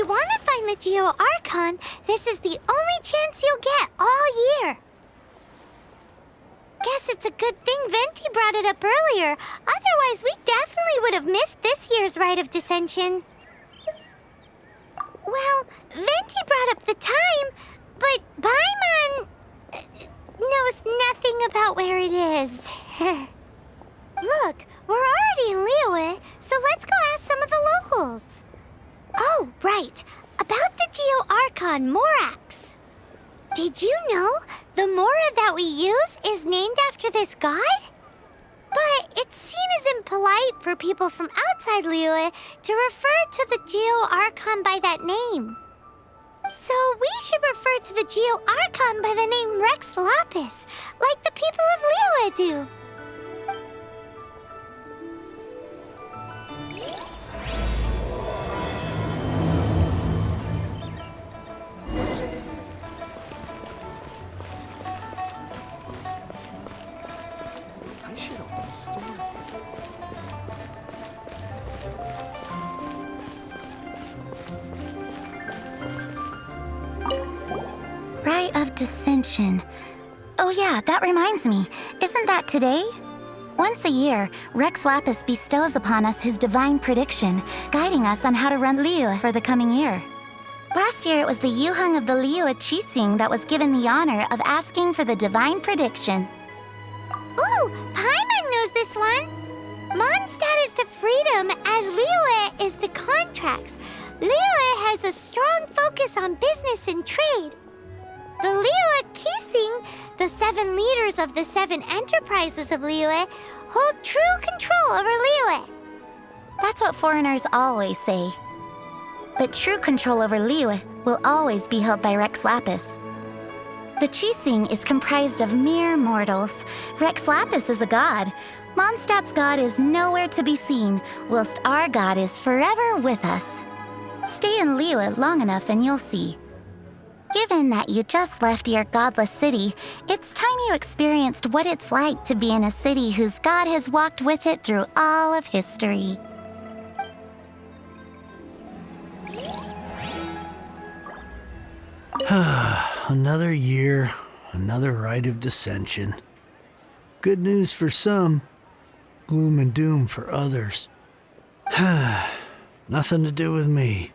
you want to find the Geo-Archon, this is the only chance you'll get all year. Guess it's a good thing Venti brought it up earlier. Otherwise, we definitely would have missed this year's Rite of Dissension. Well, Venti brought up the time, but Paimon knows nothing about where it is. Look, we're already in Liyue, so let's go ask some of the locals. Oh, right. About the Geo-Archon Morax. Did you know the Mora that we use is named after this god? But it's seen as impolite for people from outside Liyue to refer to the Geo-Archon by that name. So we should refer to the Geo-Archon by the name Rex Lapis, like the people of Liyue do. I should open a store. Rite of Dissension. Oh yeah, that reminds me. Isn't that today? Once a year, Rex Lapis bestows upon us his divine prediction, guiding us on how to run Liyue for the coming year. Last year, it was the Yuheng of the Liyue Qixing that was given the honor of asking for the divine prediction. Ooh, Paimon knows this one. Mondstadt is to freedom as Liyue is to contracts. Liyue has a strong focus on business and trade. The Liyue Qixing, the 7 leaders of the 7 enterprises of Liyue, hold true control over Liyue. That's what foreigners always say. But true control over Liyue will always be held by Rex Lapis. The Qixing is comprised of mere mortals. Rex Lapis is a god. Mondstadt's god is nowhere to be seen, whilst our god is forever with us. Stay in Liyue long enough and you'll see. Given that you just left your godless city, it's time you experienced what it's like to be in a city whose god has walked with it through all of history. Another year, another Rite of Dissension. Good news for some, gloom and doom for others. Nothing to do with me.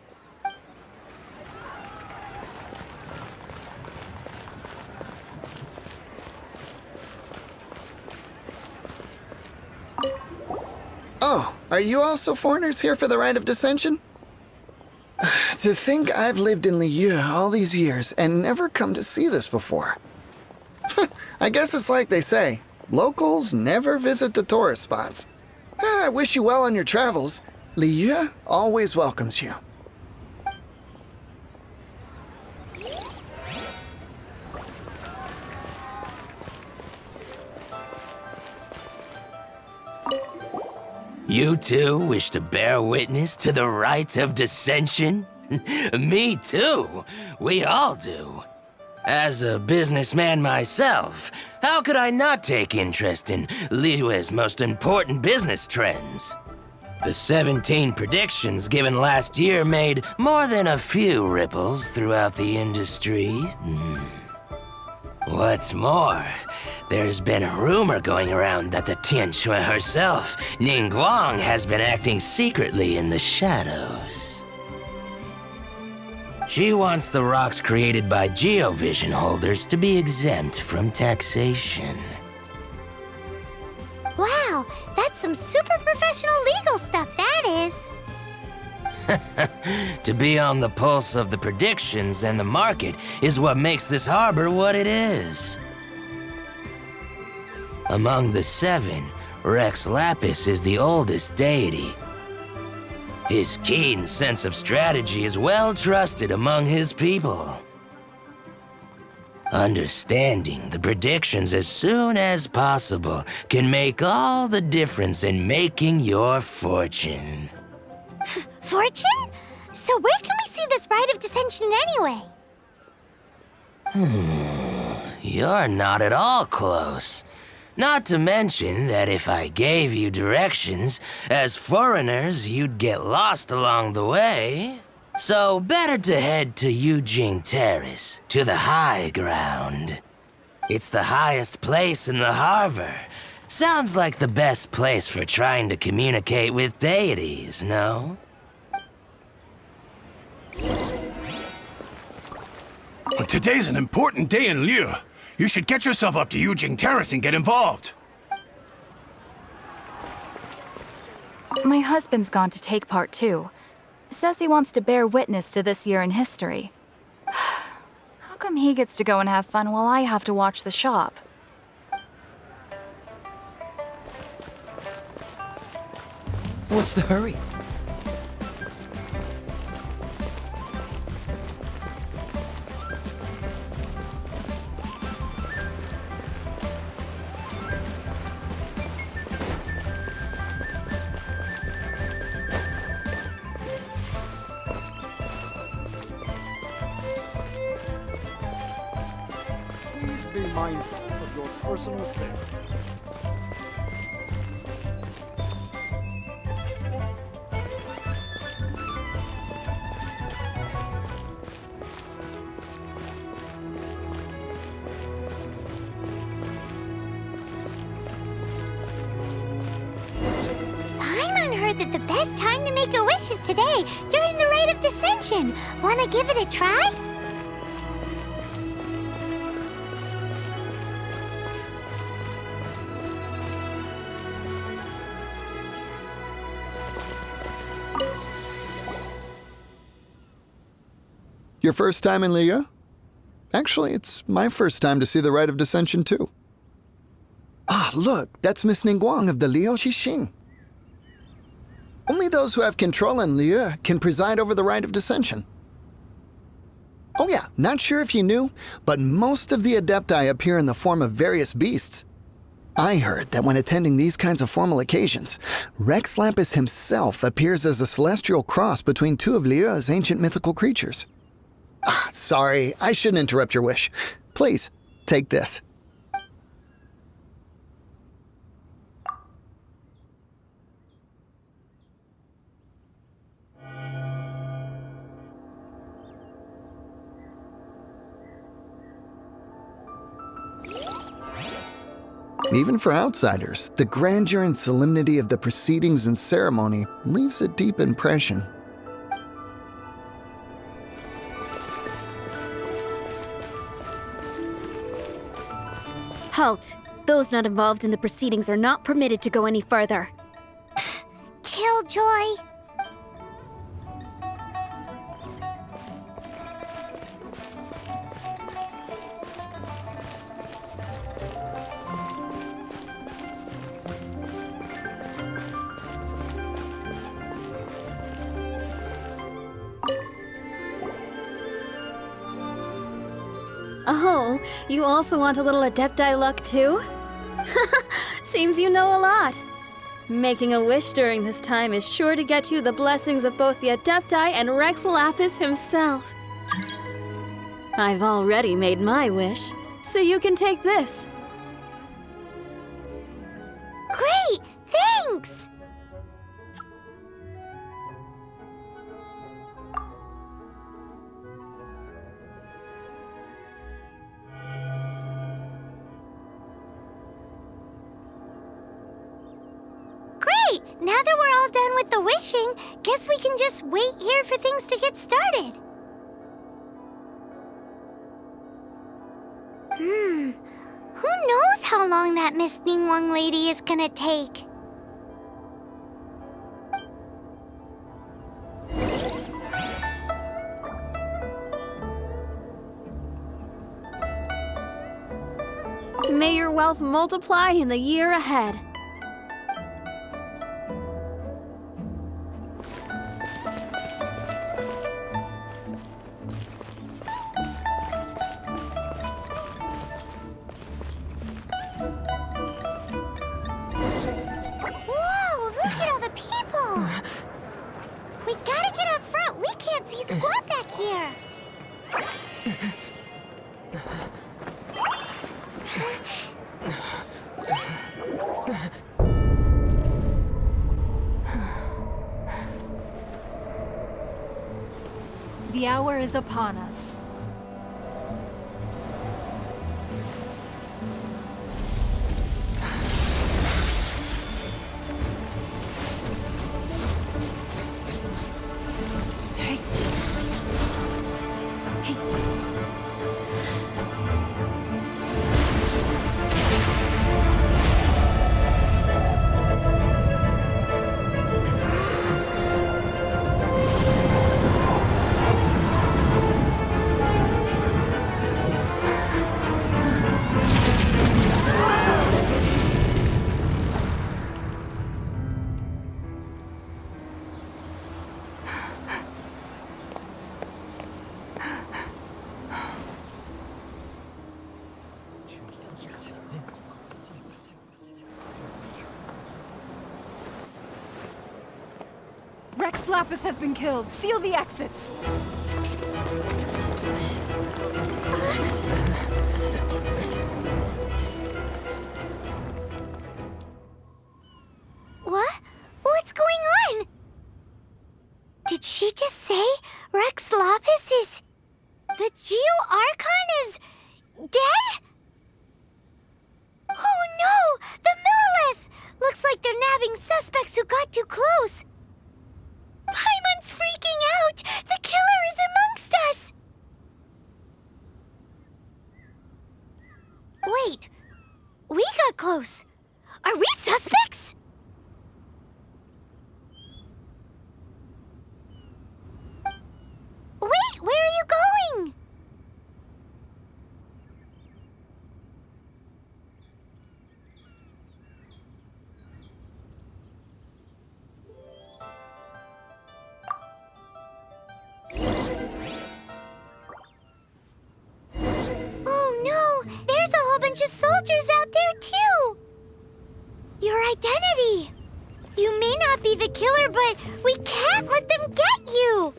Oh, are you also foreigners here for the Rite of Dissension? To think I've lived in Liyue all these years and never come to see this before. I guess it's like they say, locals never visit the tourist spots. I wish you well on your travels. Liyue always welcomes you. You too wish to bear witness to the Rite of Dissension? Me too. We all do. As a businessman myself, how could I not take interest in Liyue's most important business trends? The 17 predictions given last year made more than a few ripples throughout the industry. What's more, there's been a rumor going around that the Tianshui herself, Ningguang, has been acting secretly in the shadows. She wants the rocks created by Geovision holders to be exempt from taxation. Wow, that's some super professional legal stuff, that is. To be on the pulse of the predictions and the market is what makes this harbor what it is. Among the 7, Rex Lapis is the oldest deity. His keen sense of strategy is well trusted among his people. Understanding the predictions as soon as possible can make all the difference in making your fortune. Fortune? So where can we see this Rite of Dissension anyway? You're not at all close. Not to mention that if I gave you directions, as foreigners, you'd get lost along the way. So better to head to Yujing Terrace, to the high ground. It's the highest place in the harbor. Sounds like the best place for trying to communicate with deities, no? Today's an important day in Liyue. You should get yourself up to Yujing Terrace and get involved. My husband's gone to take part too. Says he wants to bear witness to this year in history. How come he gets to go and have fun while I have to watch the shop? What's the hurry? Please be mindful of your personal safety. Paimon heard that the best time to make a wish is today, during the Rite of Dissension. Wanna give it a try? Your first time in Liyue? Actually, it's my first time to see the Rite of Dissension, too. Ah, look, that's Miss Ningguang of the Liu Xixing. Only those who have control in Liyue can preside over the Rite of Dissension. Oh yeah, not sure if you knew, but most of the Adepti appear in the form of various beasts. I heard that when attending these kinds of formal occasions, Rex Lapis himself appears as a celestial cross between two of Liyue's ancient mythical creatures. Ah, sorry, I shouldn't interrupt your wish. Please, take this. Even for outsiders, the grandeur and solemnity of the proceedings and ceremony leaves a deep impression. Halt! Those not involved in the proceedings are not permitted to go any further. Killjoy! Oh, you also want a little Adepti luck too? Seems you know a lot. Making a wish during this time is sure to get you the blessings of both the Adepti and Rex Lapis himself. I've already made my wish, so you can take this. Great! Thanks! Great! Now that we're all done with the wishing, guess we can just wait here for things to get started. Who knows how long that Miss Ningguang lady is gonna take? May your wealth multiply in the year ahead. Whoa, look at all the people! We gotta get up front. We can't see squat back here. The hour is upon us. Rex Lapis has been killed. Seal the exits. What? What's going on? Did she just say Rex Lapis is... The Geo-Archon is... dead? Oh no! The Monolith! Looks like they're nabbing suspects who got too close. Paimon's freaking out! The killer is amongst us! Wait. We got close. Are we suspects? Wait, where are you going? Oh no, there's a whole bunch of soldiers out there too. Your identity. You may not be the killer, but we can't let them get you.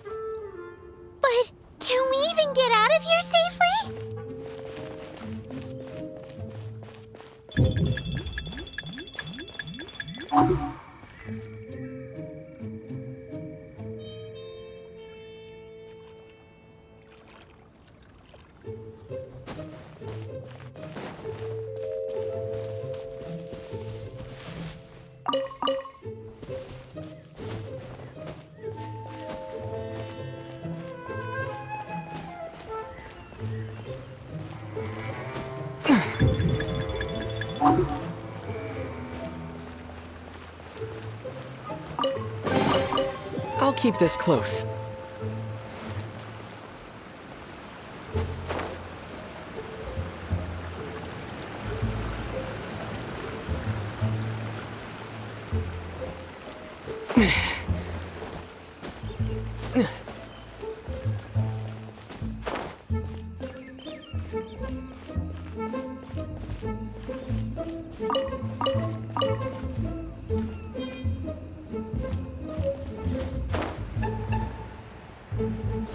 But can we even get out of here safely? I'll keep this close.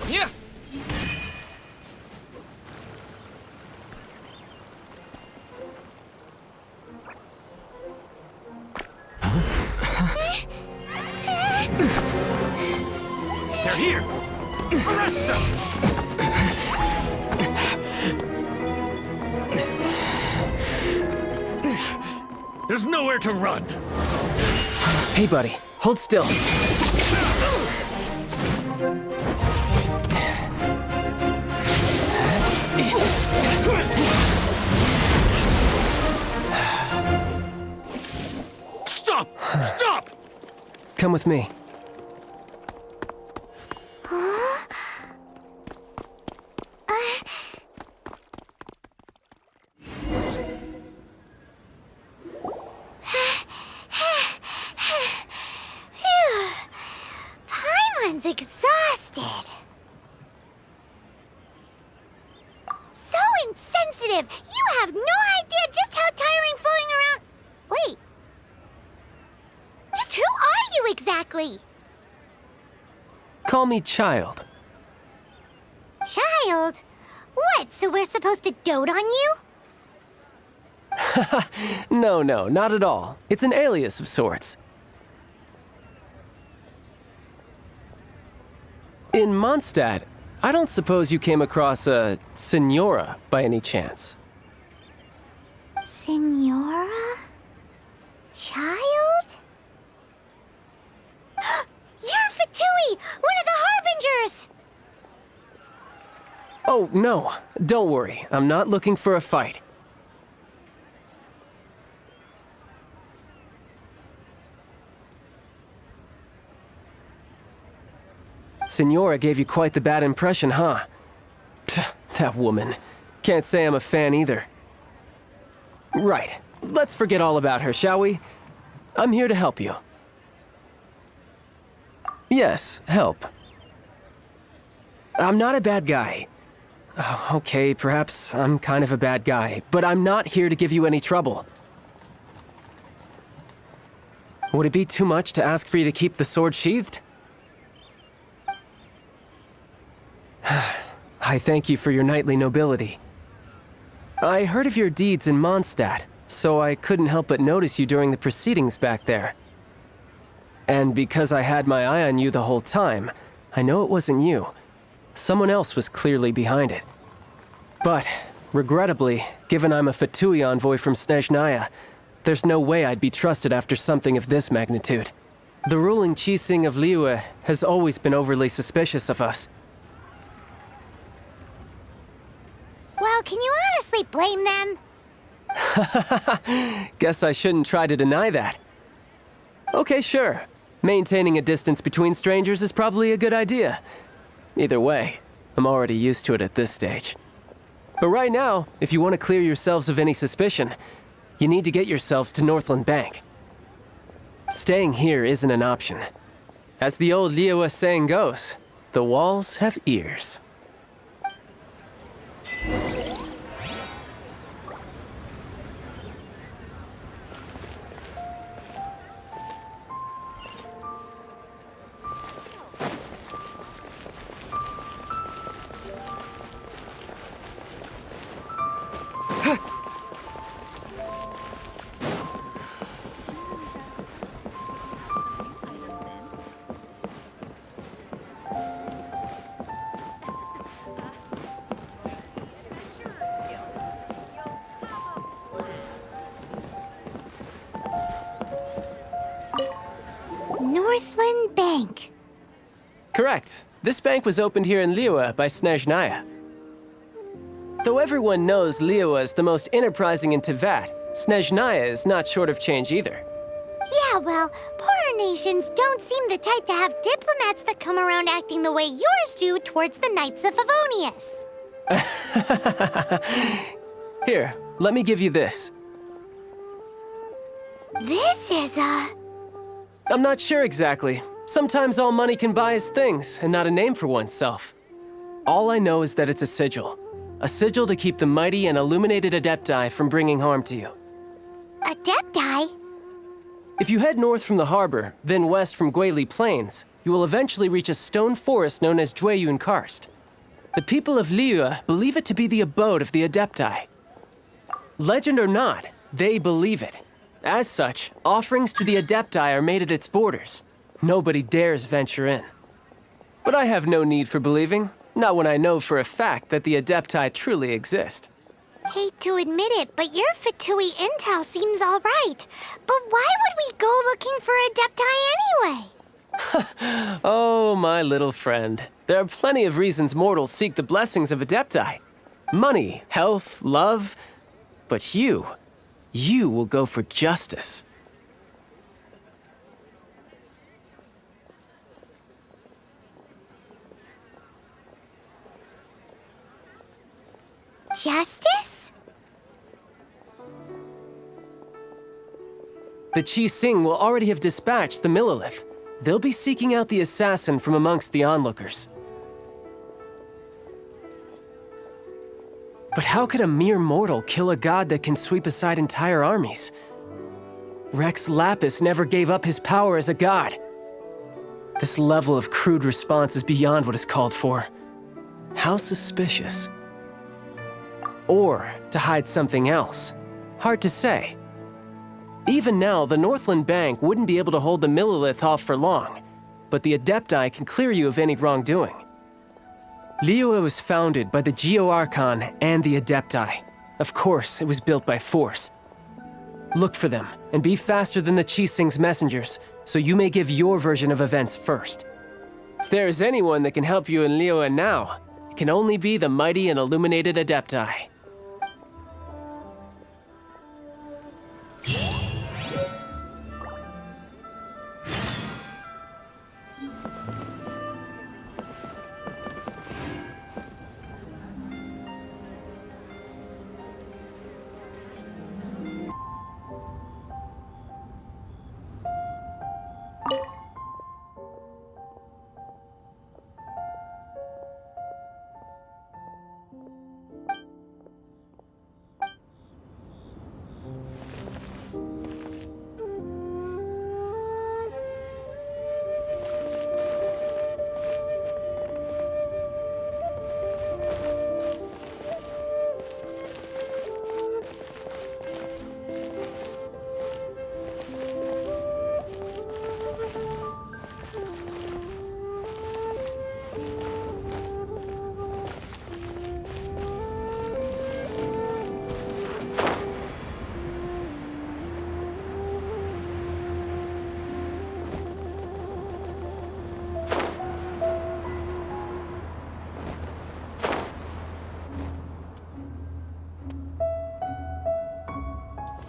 Yeah. They're here! Arrest them! There's nowhere to run! Hey, buddy. Hold still. Stop! Stop! Come with me. Paimon's exhausted. So insensitive! You have no idea just how tiring floating around... Wait. Just who are you exactly? Call me Child. Child? What, so we're supposed to dote on you? No, not at all. It's an alias of sorts. In Mondstadt, I don't suppose you came across a Senora by any chance? Senora? Child? You're Fatui, one of the Harbingers! Oh, no. Don't worry. I'm not looking for a fight. Senora gave you quite the bad impression, huh? Pfft, that woman. Can't say I'm a fan either. Right. Let's forget all about her, shall we? I'm here to help you. Yes, help. I'm not a bad guy. Oh, okay, perhaps I'm kind of a bad guy, but I'm not here to give you any trouble. Would it be too much to ask for you to keep the sword sheathed? I thank you for your knightly nobility. I heard of your deeds in Mondstadt, so I couldn't help but notice you during the proceedings back there. And because I had my eye on you the whole time, I know it wasn't you. Someone else was clearly behind it. But, regrettably, given I'm a Fatui envoy from Snezhnaya, there's no way I'd be trusted after something of this magnitude. The ruling Qixing of Liyue has always been overly suspicious of us. Well, can you honestly blame them? Guess I shouldn't try to deny that. Okay, sure. Maintaining a distance between strangers is probably a good idea. Either way, I'm already used to it at this stage. But right now, if you want to clear yourselves of any suspicion, you need to get yourselves to Northland Bank. Staying here isn't an option. As the old Liyue saying goes, the walls have ears. Northland Bank. Correct. This bank was opened here in Liyue by Snezhnaya. Though everyone knows Liyue is the most enterprising in Teyvat, Snezhnaya is not short of change either. Yeah, well, poorer nations don't seem the type to have diplomats that come around acting the way yours do towards the Knights of Favonius. Here, let me give you this. This is I'm not sure exactly. Sometimes all money can buy is things, and not a name for oneself. All I know is that it's a sigil. A sigil to keep the mighty and illuminated Adepti from bringing harm to you. Adepti? If you head north from the harbor, then west from Guili Plains, you will eventually reach a stone forest known as Jueyun Karst. The people of Liyue believe it to be the abode of the Adepti. Legend or not, they believe it. As such, offerings to the Adepti are made at its borders. Nobody dares venture in. But I have no need for believing, not when I know for a fact that the Adepti truly exist. Hate to admit it, but your Fatui intel seems all right. But why would we go looking for Adepti anyway? Oh, my little friend. There are plenty of reasons mortals seek the blessings of Adepti. Money, health, love. But you will go for justice. Justice? The Qixing will already have dispatched the Monolith. They'll be seeking out the assassin from amongst the onlookers. But how could a mere mortal kill a god that can sweep aside entire armies? Rex Lapis never gave up his power as a god. This level of crude response is beyond what is called for. How suspicious. Or to hide something else. Hard to say. Even now, the Northland Bank wouldn't be able to hold the Monolith off for long, but the Adepti can clear you of any wrongdoing. Liyue was founded by the Geo-Archon and the Adepti. Of course, it was built by force. Look for them, and be faster than the Qixing's messengers, so you may give your version of events first. If there is anyone that can help you in Liyue now, it can only be the mighty and illuminated Adepti.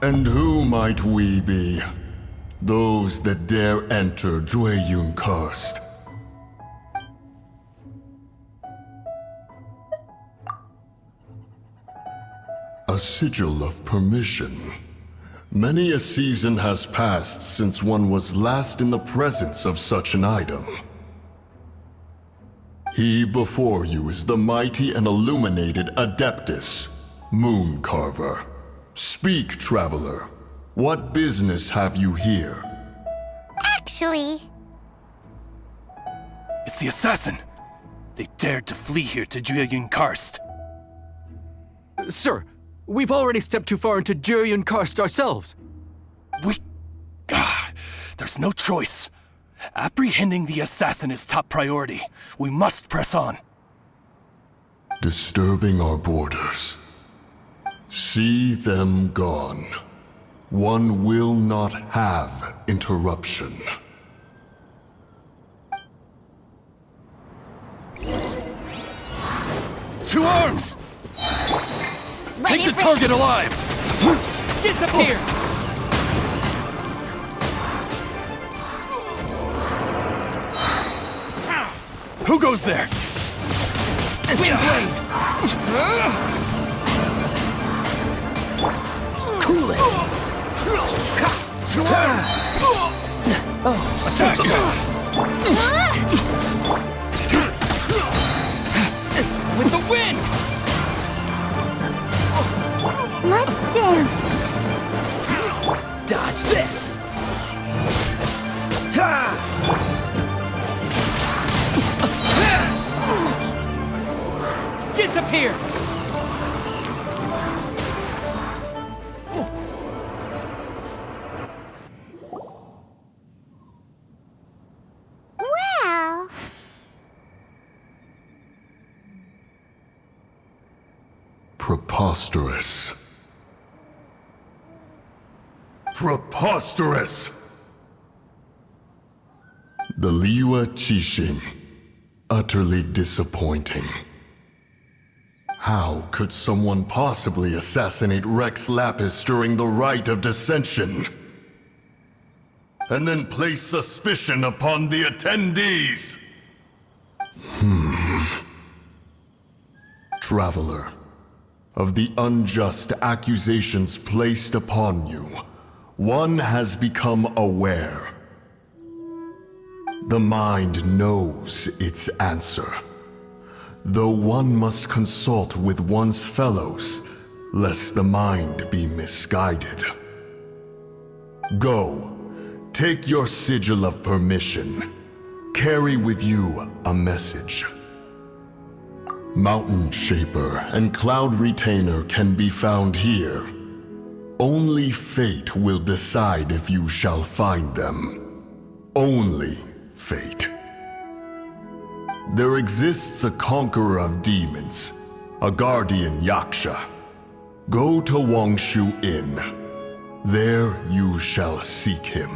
And who might we be? Those that dare enter Jueyun Karst. A sigil of permission. Many a season has passed since one was last in the presence of such an item. He before you is the mighty and illuminated Adeptus, Moon Carver. Speak, traveler. What business have you here? Actually... It's the assassin! They dared to flee here to Jueyun Karst. Sir, we've already stepped too far into Jueyun Karst ourselves. There's no choice. Apprehending the assassin is top priority. We must press on. Disturbing our borders. See them gone. One will not have interruption. To arms! Take the target alive! Disappear! Who goes there? Windblade! Cool it! To arms! Attack! With the wind! Let's dance! Dodge this! Disappear! Well... Preposterous. Preposterous! The Liyue Qixing. Utterly disappointing. How could someone possibly assassinate Rex Lapis during the rite of dissension? And then place suspicion upon the attendees? Traveler, of the unjust accusations placed upon you, one has become aware. The mind knows its answer, though one must consult with one's fellows, lest the mind be misguided. Go, take your sigil of permission. Carry with you a message. Mountain Shaper and Cloud Retainer can be found here. Only fate will decide if you shall find them. Only fate. There exists a conqueror of demons, a guardian Yaksha. Go to Wangshu Inn. There you shall seek him.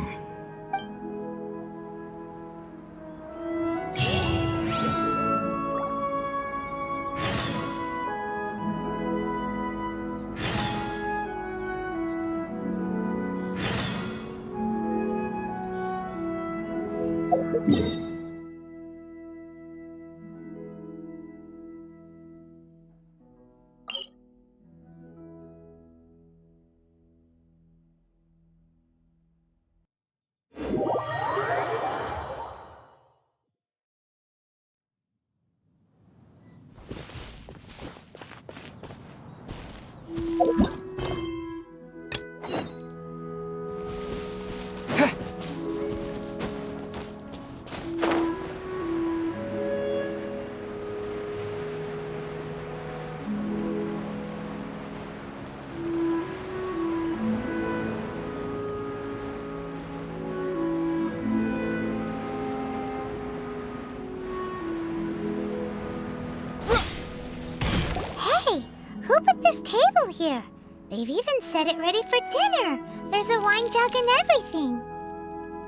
Who put this table here? They've even set it ready for dinner. There's a wine jug and everything.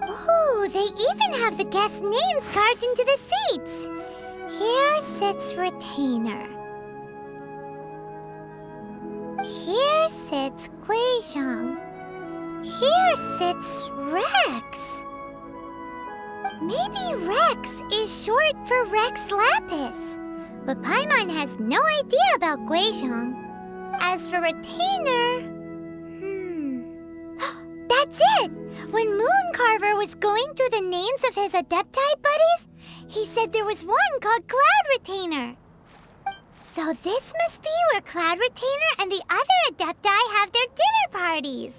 Ooh, they even have the guests' names carved into the seats. Here sits Retainer. Here sits Guizhong. Here sits Rex. Maybe Rex is short for Rex Lapis. But Paimon has no idea about Guizhong. As for Retainer... That's it! When Mooncarver was going through the names of his Adepti buddies, he said there was one called Cloud Retainer. So this must be where Cloud Retainer and the other Adepti have their dinner parties.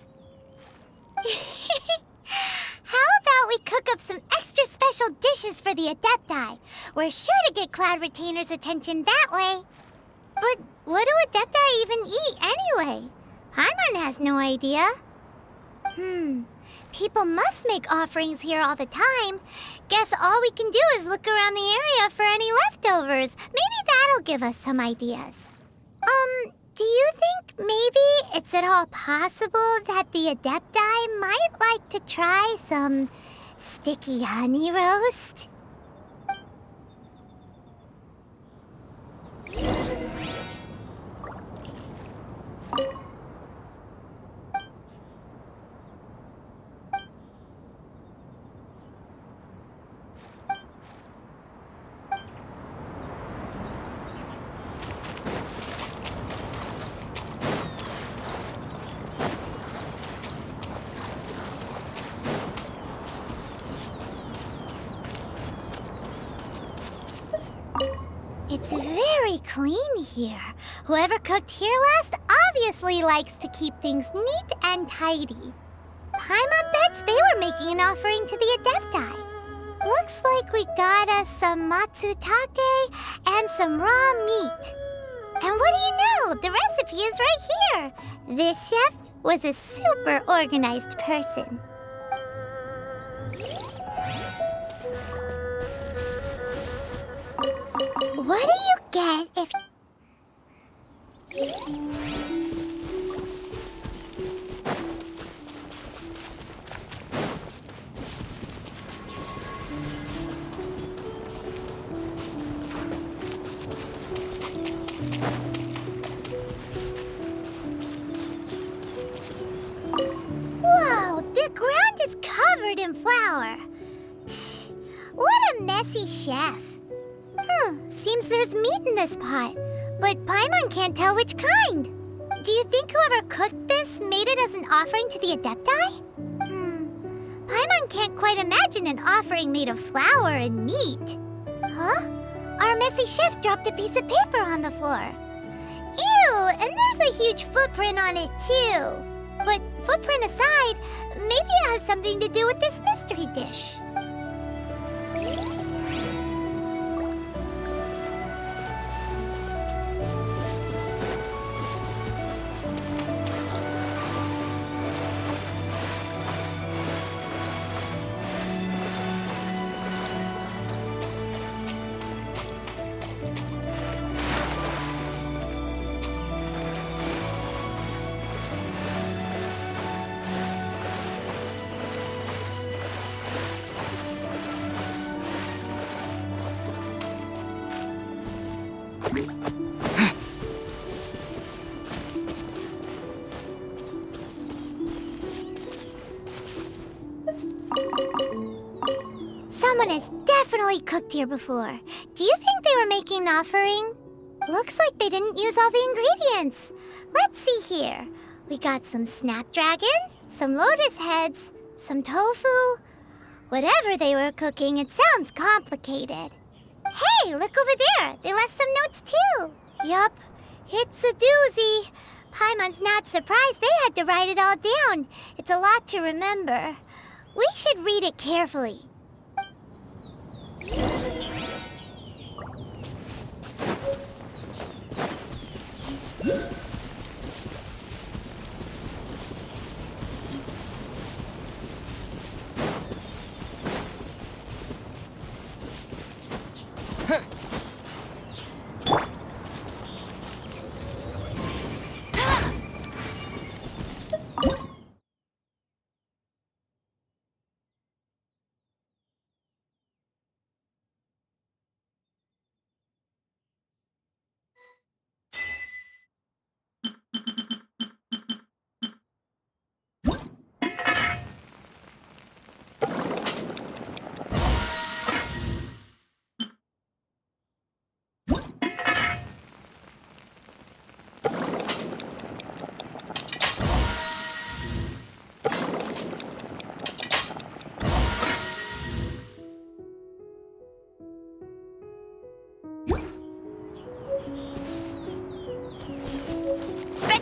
How about we cook up some extra special dishes for the Adepti? We're sure to get Cloud Retainer's attention that way. But what do Adepti even eat anyway? Paimon has no idea. People must make offerings here all the time. Guess all we can do is look around the area for any leftovers. Maybe that'll give us some ideas. Do you think maybe it's at all possible that the Adepti might like to try some sticky honey roast? It's very clean here. Whoever cooked here last obviously likes to keep things neat and tidy. Paimon bets they were making an offering to the Adepti. Looks like we got us some matsutake and some raw meat. And what do you know? The recipe is right here. This chef was a super organized person. What do you get if... Whoa, the ground is covered in flour. What a messy chef. Seems there's meat in this pot, but Paimon can't tell which kind. Do you think whoever cooked this made it as an offering to the Adepti? Paimon can't quite imagine an offering made of flour and meat. Huh? Our messy chef dropped a piece of paper on the floor. Ew, and there's a huge footprint on it too. But footprint aside, maybe it has something to do with this mystery dish. Someone has definitely cooked here before. Do you think they were making an offering? Looks like they didn't use all the ingredients. Let's see here. We got some snapdragon, some lotus heads, some tofu. Whatever they were cooking, it sounds complicated. Hey, look over there. They left some notes too. Yup, it's a doozy. Paimon's not surprised they had to write it all down. It's a lot to remember. We should read it carefully.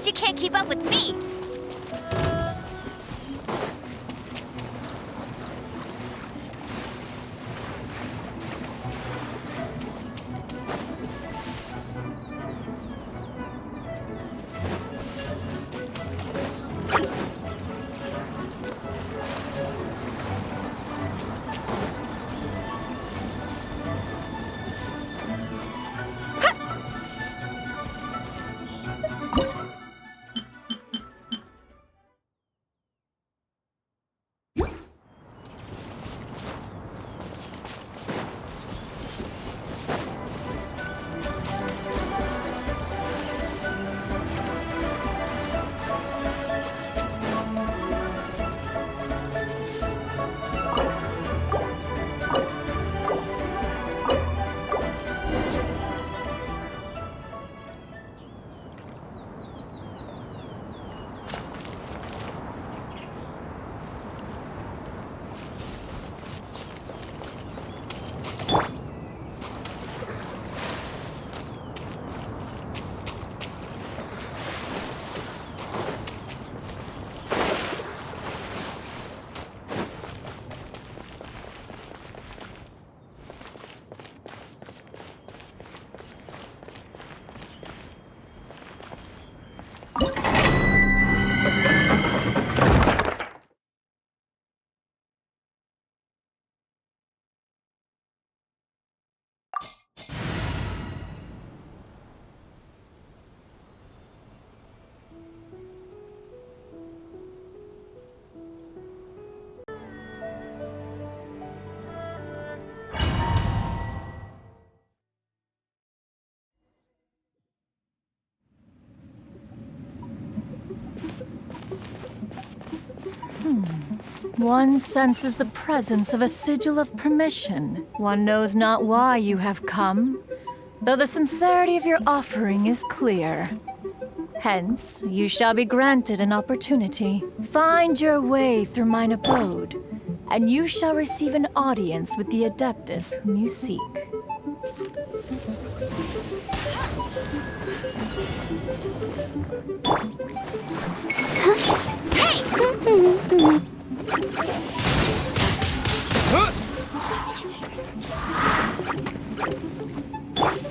You can't keep up with me! One senses the presence of a sigil of permission. One knows not why you have come, though the sincerity of your offering is clear. Hence, you shall be granted an opportunity. Find your way through mine abode, and you shall receive an audience with the Adeptus whom you seek.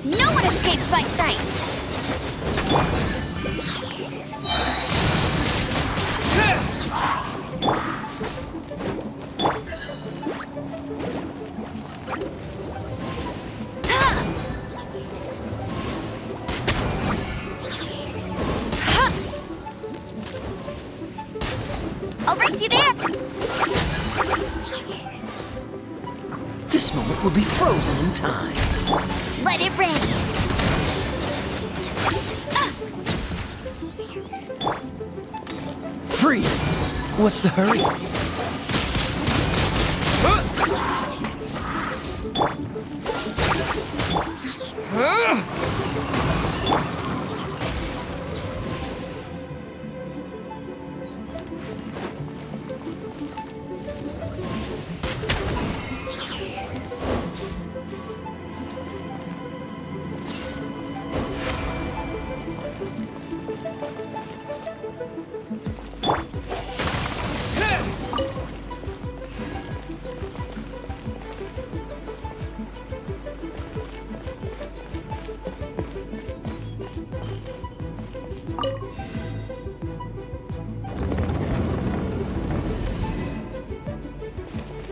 No one escapes my sight! I'll race you there! This moment will be frozen in time. Let it rain! Freeze! What's the hurry?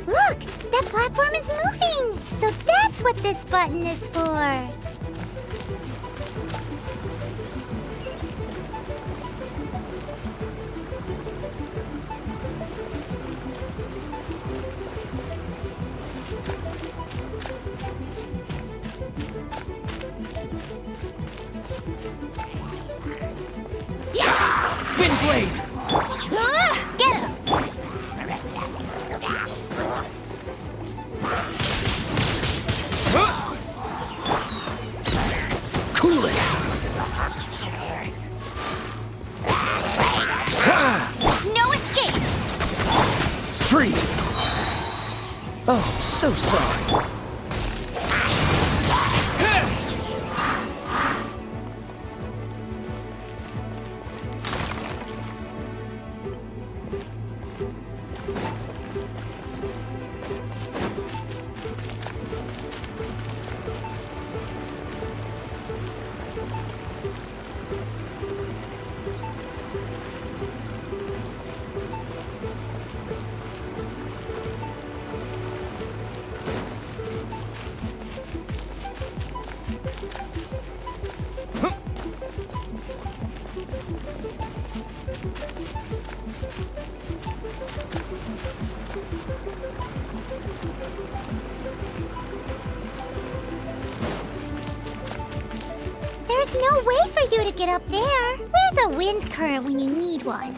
Look! That platform is moving! So that's what this button is for! Wind blade! Get him! Cool it! No escape! Freeze! Oh, so sorry. There's no way for you to get up there. Where's a wind current when you need one?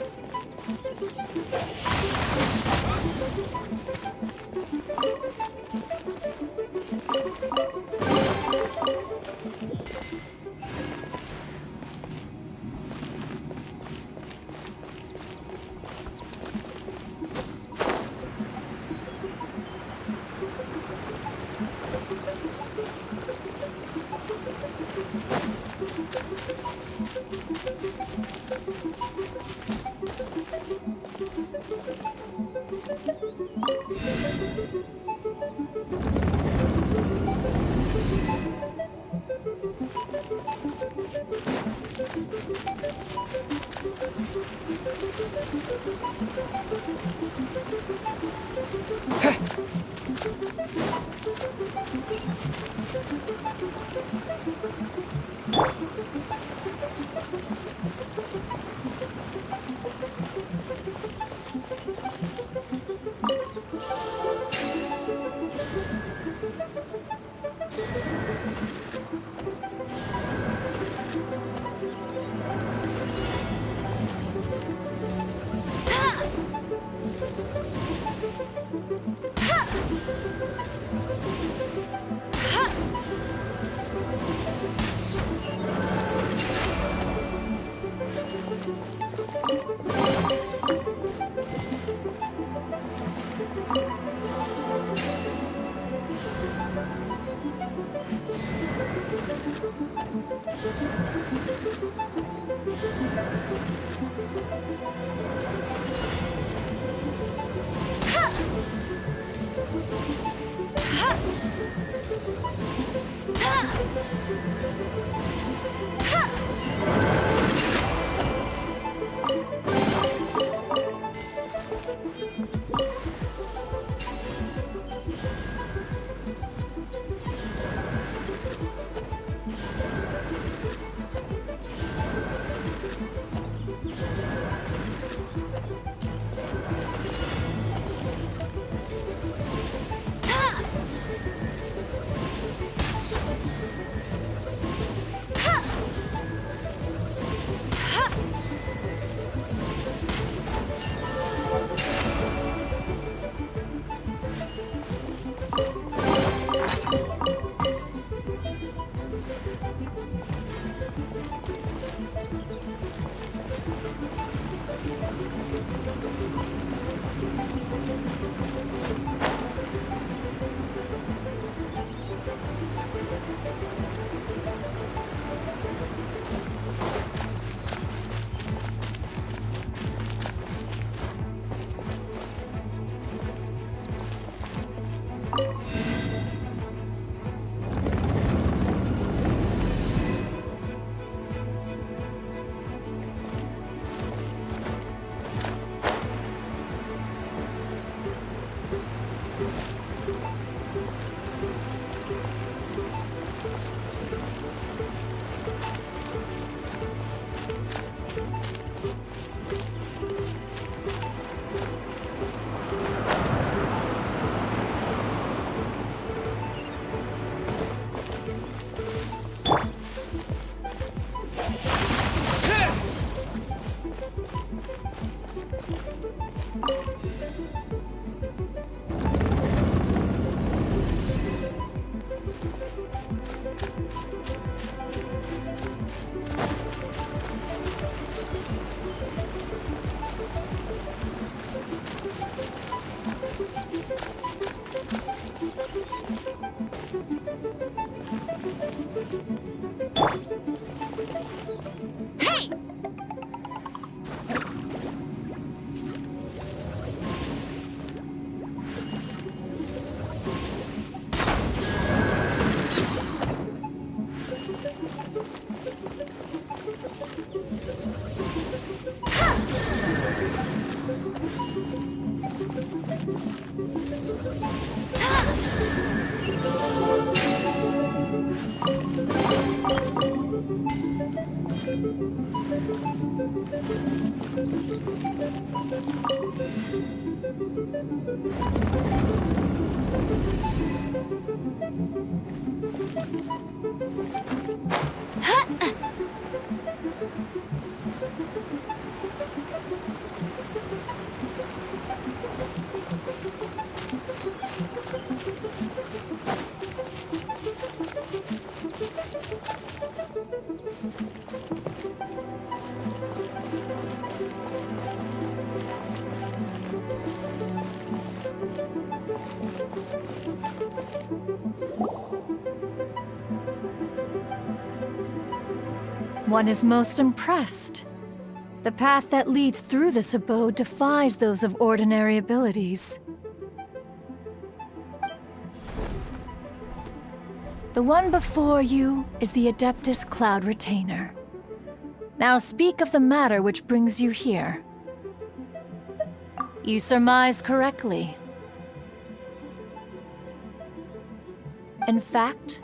Hey! One is most impressed. The path that leads through this abode defies those of ordinary abilities. The one before you is the Adeptus Cloud Retainer. Now speak of the matter which brings you here. You surmise correctly. In fact,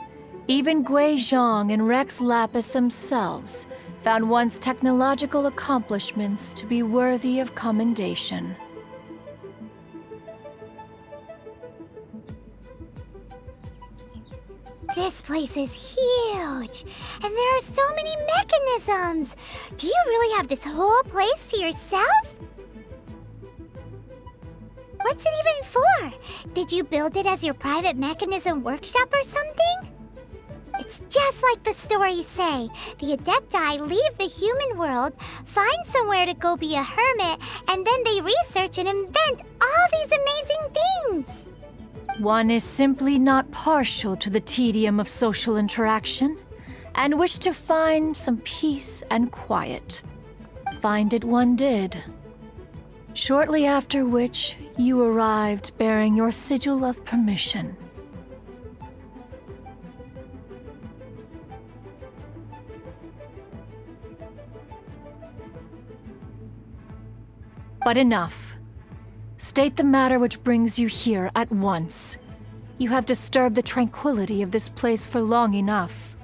even Gui Zhang and Rex Lapis themselves found one's technological accomplishments to be worthy of commendation. This place is huge, and there are so many mechanisms. Do you really have this whole place to yourself? What's it even for? Did you build it as your private mechanism workshop or something? It's just like the stories say. The Adepti leave the human world, find somewhere to go be a hermit, and then they research and invent all these amazing things. One is simply not partial to the tedium of social interaction, and wished to find some peace and quiet. Find it one did. Shortly after which, you arrived bearing your sigil of permission. But enough. State the matter which brings you here at once. You have disturbed the tranquility of this place for long enough.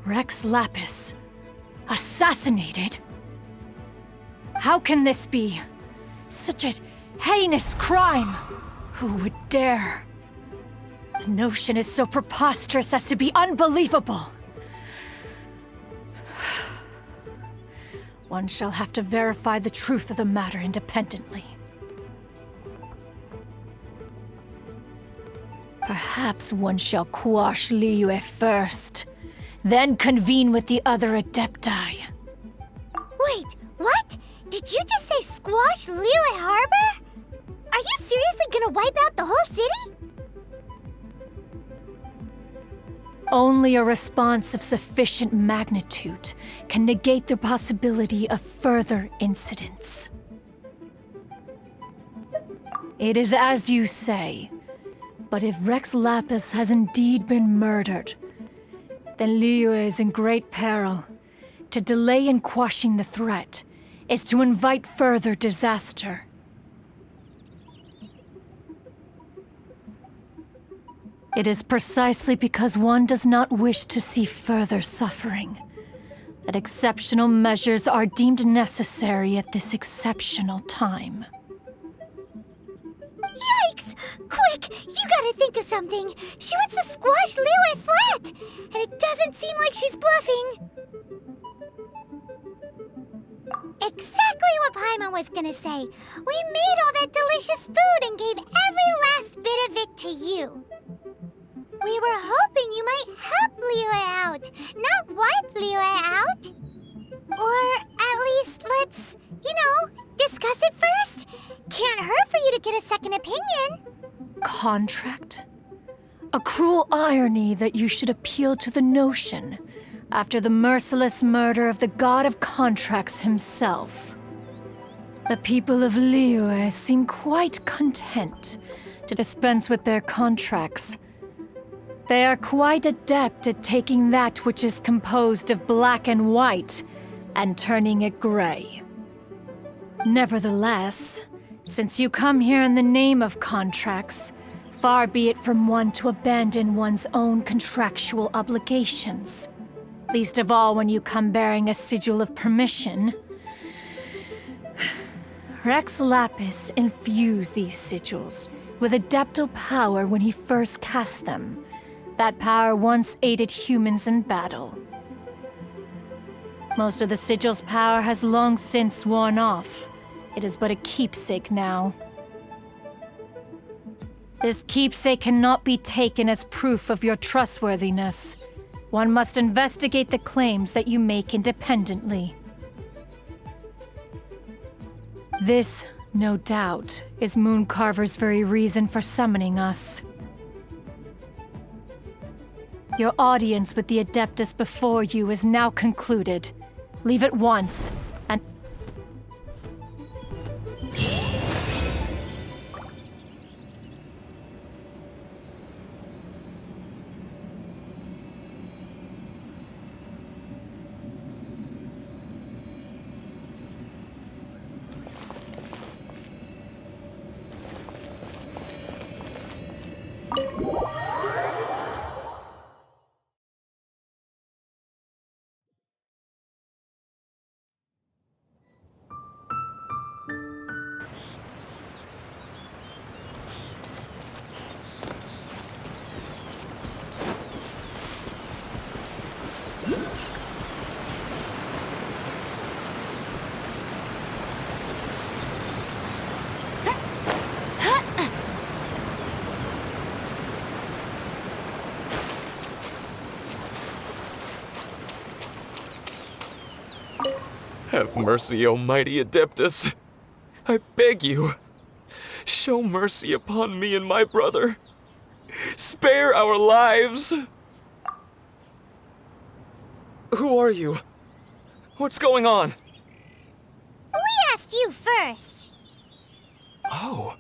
Rex Lapis, assassinated? How can this be? Such a heinous crime! Who would dare? The notion is so preposterous as to be unbelievable. One shall have to verify the truth of the matter independently. Perhaps one shall quash Liyue first, then convene with the other Adepti. Wait, what? Did you just say squash Liyue Harbor? Are you seriously gonna wipe out the whole city? Only a response of sufficient magnitude can negate the possibility of further incidents. It is as you say, but if Rex Lapis has indeed been murdered, then Liyue is in great peril. To delay in quashing the threat is to invite further disaster. It is precisely because one does not wish to see further suffering that exceptional measures are deemed necessary at this exceptional time. Yikes! Quick, you gotta think of something. She wants to squash Liyue flat, and it doesn't seem like she's bluffing. Exactly what Paimon was gonna say. We made all that delicious food and gave every last bit of it to you. We were hoping you might help Liyue out, not wipe Liyue out. Or at least let's, discuss it first. Can't hurt for you to get a second opinion. Contract? A cruel irony that you should appeal to the notion after the merciless murder of the god of contracts himself. The people of Liyue seem quite content to dispense with their contracts. They are quite adept at taking that which is composed of black and white and turning it gray. Nevertheless, since you come here in the name of contracts, far be it from one to abandon one's own contractual obligations. Least of all when you come bearing a sigil of permission. Rex Lapis infused these sigils with adeptal power when he first cast them. That power once aided humans in battle. Most of the sigil's power has long since worn off. It is but a keepsake now. This keepsake cannot be taken as proof of your trustworthiness. One must investigate the claims that you make independently. This, no doubt, is Mooncarver's very reason for summoning us. Your audience with the Adeptus before you is now concluded. Leave at once, and... Have mercy, O mighty Adeptus. I beg you, show mercy upon me and my brother. Spare our lives! Who are you? What's going on? We asked you first. Oh.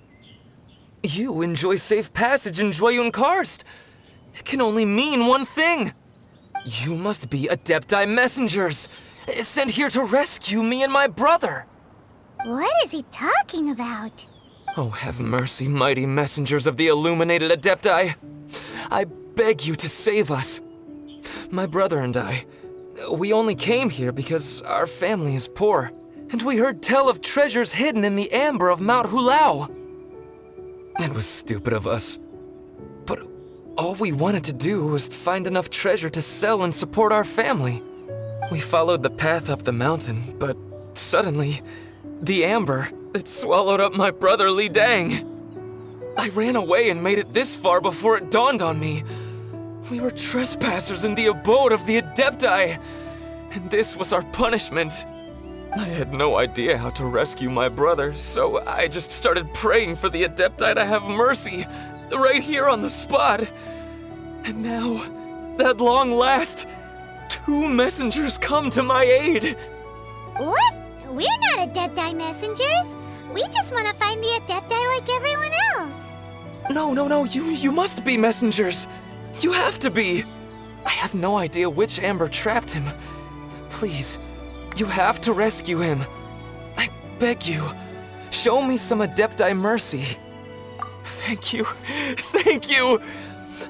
You enjoy safe passage in Jueyun Karst. It can only mean one thing. You must be Adepti messengers, sent here to rescue me and my brother. What is he talking about? Oh, have mercy, mighty messengers of the illuminated Adepti. I beg you to save us. My brother and I, we only came here because our family is poor, and we heard tell of treasures hidden in the amber of Mount Hulao. It was stupid of us, but all we wanted to do was find enough treasure to sell and support our family. We followed the path up the mountain, but suddenly, the amber, it swallowed up my brother Li Dang. I ran away and made it this far before it dawned on me. We were trespassers in the abode of the Adepti, and this was our punishment. I had no idea how to rescue my brother, so I just started praying for the Adepti to have mercy, right here on the spot. And now, at long last, 2 messengers come to my aid. What? We're not Adepti messengers. We just want to find the Adepti like everyone else. No, you must be messengers. You have to be. I have no idea which amber trapped him. Please, you have to rescue him. I beg you, show me some Adepti mercy. Thank you.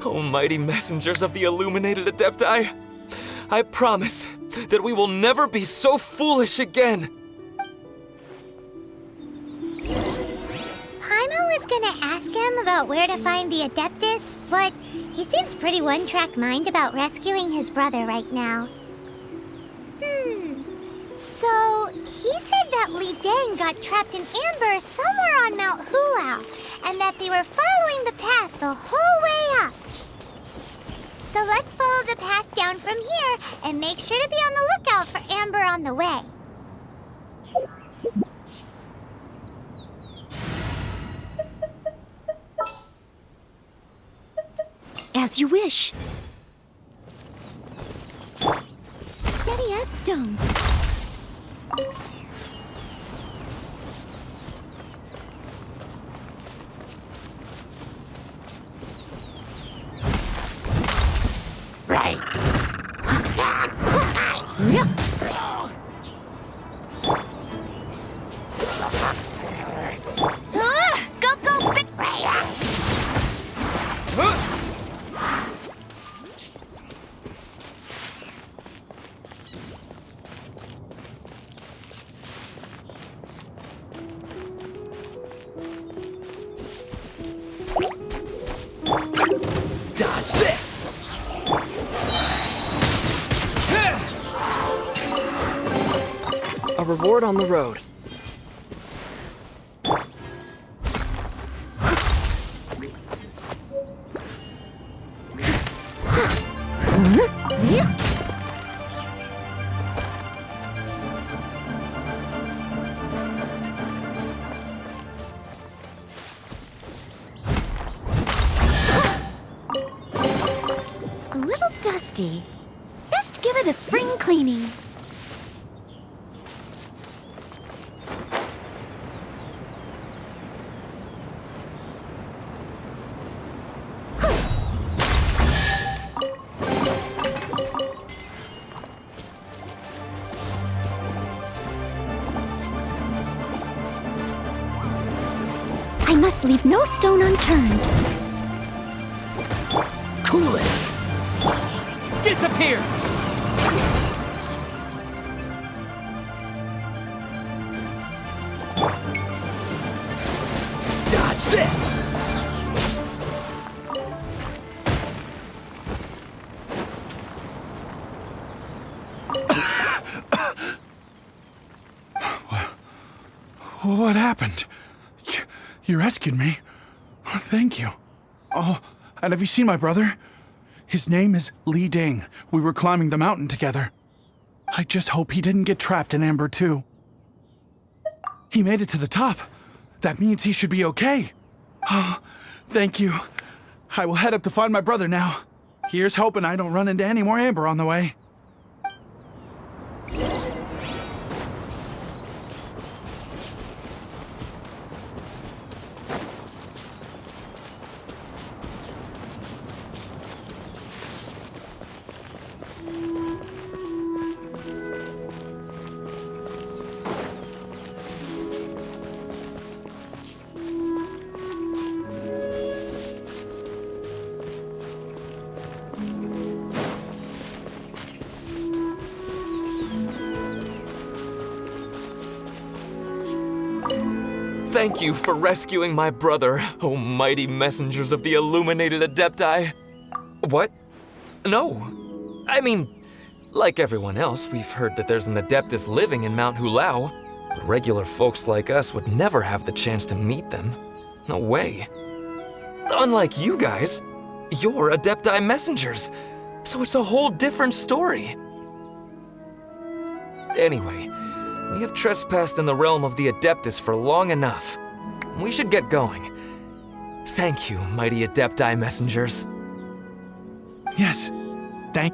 Almighty messengers of the illuminated Adepti. I promise that we will never be so foolish again. Paimon was gonna ask him about where to find the Adeptus, but he seems pretty one-track mind about rescuing his brother right now. So, he said that Li Dang got trapped in amber somewhere on Mount Hulao, and that they were following the path the whole way up. So let's follow the path down from here and make sure to be on the lookout for amber on the way. As you wish. Steady as stone. Right. Go, go, big... Dodge this! A reward on the road. A little dusty. Best give it a spring cleaning. I must leave no stone unturned. Cool it! Disappear! Dodge this! What happened? You rescued me. Thank you. Oh, and have you seen my brother? His name is Li Ding. We were climbing the mountain together. I just hope he didn't get trapped in Amber too. He made it to the top. That means he should be okay. Oh, thank you. I will head up to find my brother now. Here's hoping I don't run into any more Amber on the way. Thank you for rescuing my brother, O mighty messengers of the illuminated Adepti. What? No. I mean, like everyone else, we've heard that there's an Adeptus living in Mount Hulao, but regular folks like us would never have the chance to meet them. No way. Unlike you guys, you're Adepti messengers, so it's a whole different story. Anyway, we have trespassed in the realm of the Adeptus for long enough. We should get going. Thank you, mighty Adepti messengers. Yes, thank...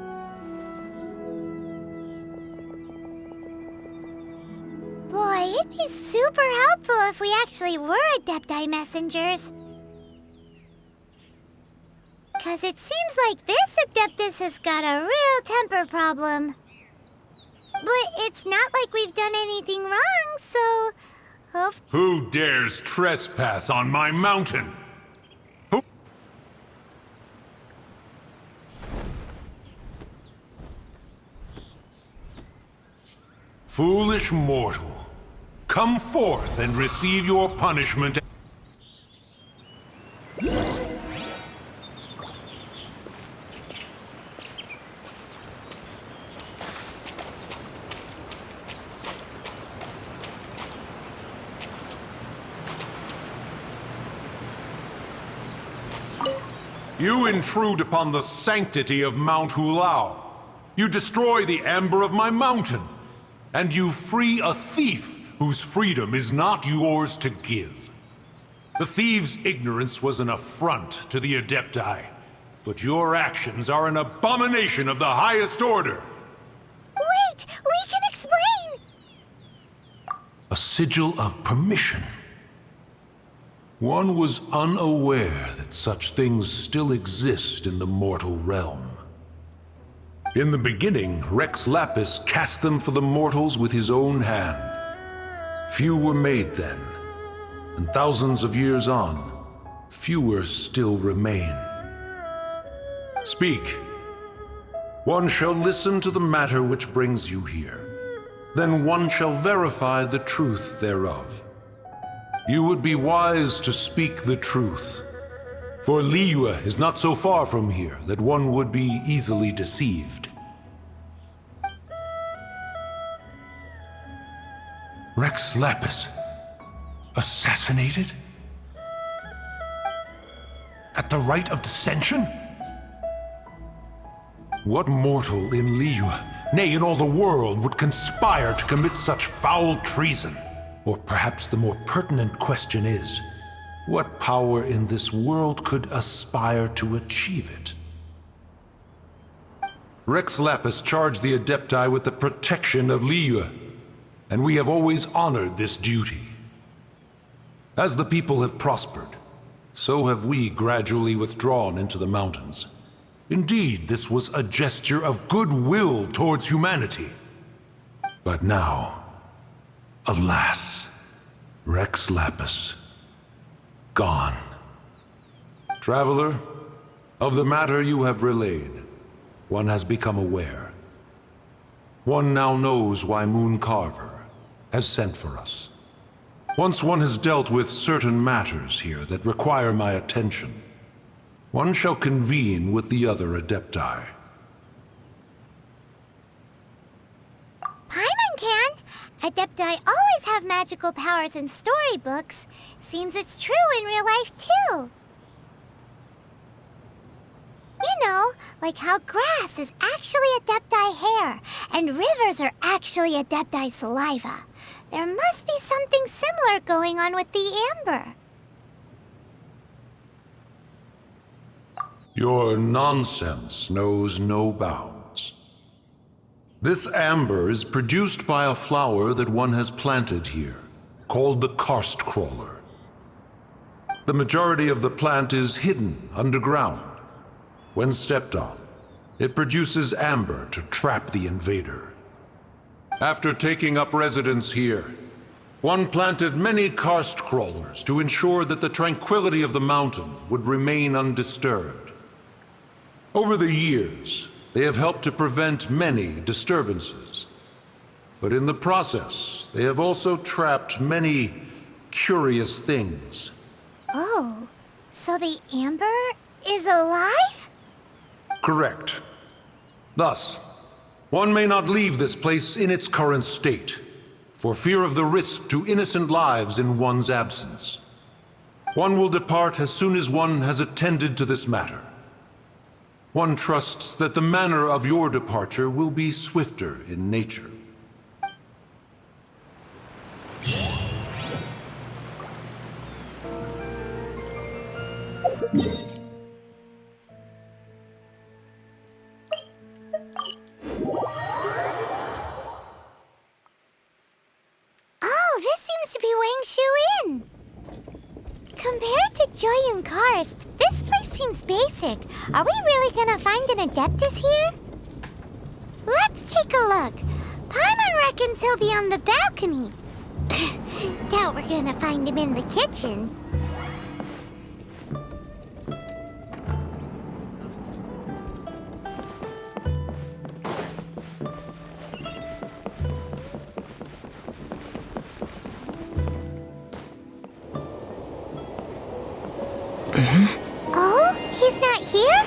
Boy, it'd be super helpful if we actually were Adepti messengers. 'Cause it seems like this Adeptus has got a real temper problem. But it's not like we've done anything wrong, so... Who dares trespass on my mountain? Who? Foolish mortal, come forth and receive your punishment. You intrude upon the sanctity of Mount Hulao. You destroy the amber of my mountain. And you free a thief whose freedom is not yours to give. The thief's ignorance was an affront to the Adepti. but your actions are an abomination of the highest order. Wait, we can explain! A sigil of permission. One was unaware that such things still exist in the mortal realm. In the beginning, Rex Lapis cast them for the mortals with his own hand. Few were made then, and thousands of years on, fewer still remain. Speak. One shall listen to the matter which brings you here. Then one shall verify the truth thereof. You would be wise to speak the truth. For Liyue is not so far from here that one would be easily deceived. Rex Lapis, assassinated? At the rite of dissension? What mortal in Liyue, nay, in all the world, would conspire to commit such foul treason? Or perhaps the more pertinent question is, what power in this world could aspire to achieve it? Rex Lapis charged the Adepti with the protection of Liyue, and we have always honored this duty. As the people have prospered, so have we gradually withdrawn into the mountains. Indeed, this was a gesture of goodwill towards humanity. But now, alas, Rex Lapis, gone. Traveler, of the matter you have relayed, one has become aware. One now knows why Mooncarver has sent for us. Once one has dealt with certain matters here that require my attention, one shall convene with the other Adepti. Paimon can! Adepti always have magical powers in storybooks. Seems it's true in real life, too. You know, like how grass is actually Adepti hair, and rivers are actually Adepti saliva. There must be something similar going on with the amber. Your nonsense knows no bounds. This amber is produced by a flower that one has planted here, called the karst crawler. The majority of the plant is hidden underground. When stepped on, it produces amber to trap the invader. After taking up residence here, one planted many karst crawlers to ensure that the tranquility of the mountain would remain undisturbed. Over the years, they have helped to prevent many disturbances. But in the process, they have also trapped many curious things. Oh, so the amber is alive? Correct. Thus, one may not leave this place in its current state, for fear of the risk to innocent lives in one's absence. One will depart as soon as one has attended to this matter. One trusts that the manner of your departure will be swifter in nature. Oh, this seems to be Wangshu Inn. Compared to Joyun Karst, this place seems basic. Are we really gonna find an Adeptus here? Let's take a look. Paimon reckons he'll be on the balcony. Doubt we're gonna find him in the kitchen. Oh, he's not here?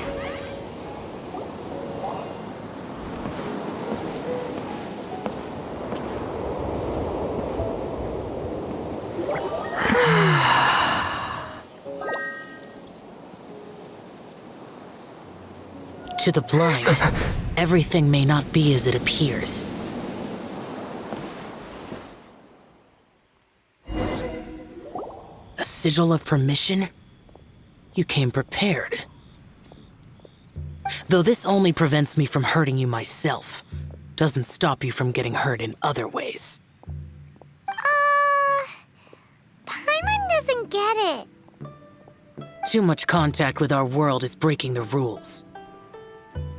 To the blind, everything may not be as it appears. A sigil of permission? You came prepared. Though this only prevents me from hurting you myself. Doesn't stop you from getting hurt in other ways. Paimon doesn't get it. Too much contact with our world is breaking the rules.